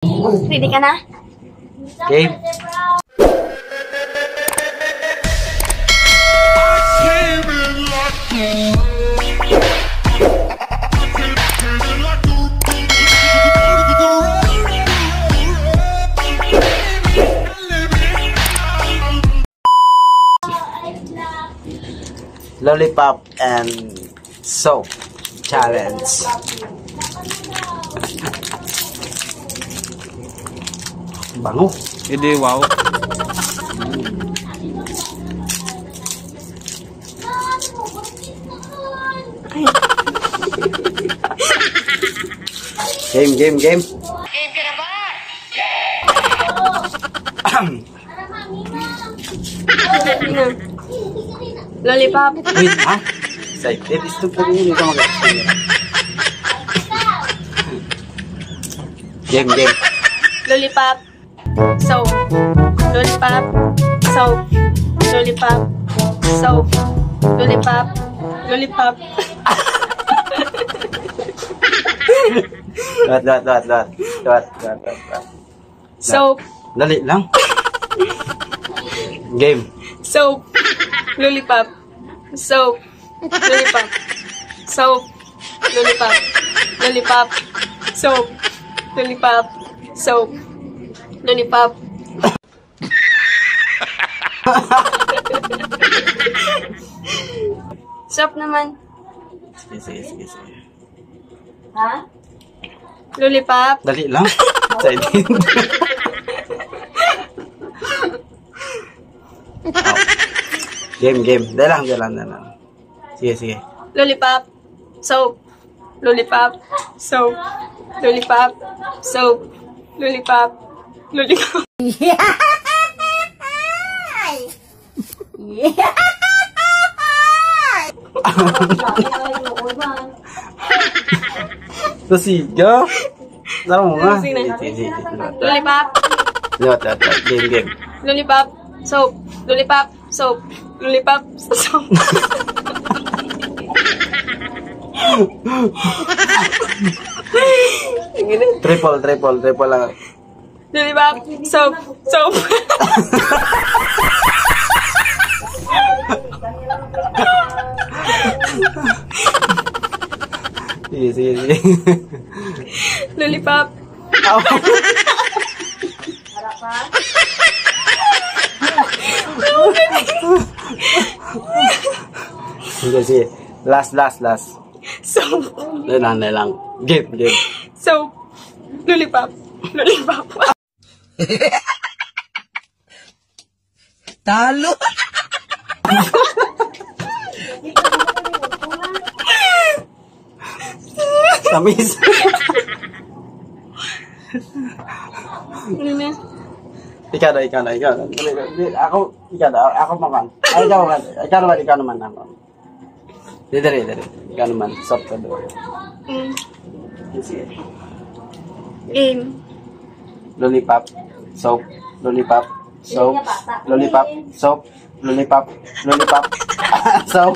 Ready ka na? Okay. Lollipop and soap challenge. Bango. Hindi, wow. Game. Game ka na ba? Lollipop. Wait, ha? Excited. Stop na rin. Hindi ka mag-explain. Game. Lollipop. Soap. Lollipop. Soap. Lollipop. Soap. Lollipop. Lollipop. What? Soap. Dali lang. Game. Soap. Lollipop. Soap. Lollipop. Soap. Lollipop. Lollipop. Soap. Lollipop. Soap. Lollipop. Soap naman. Sige. Ha? Lollipop. Dali lang. Excited. Game. Dali lang. Sige. Lollipop. Soap. Lollipop. Soap. Lollipop. Soap. Lollipop. Lollipop. Siga. Sama mo nga. Sige. Sige. Lollipop. Lot. Game. Lollipop. Soap. Lollipop. Soap. Lollipop. Soap. Triple lang. Lollipop. Soap. Soap. Sige. Lollipop. Sige. Last. Soap. Dali lang. Game. Soap. Lollipop. Lollipop. Talo! Tamis. Ano na? Ikaw na. Ako naman. Ikaw naman. Dali. Ikaw naman. Soft ka doon. Sige. Game. Lollipop. Soap. Lollipop. Soap. Lollipop. Soap. Lollipop. Soap.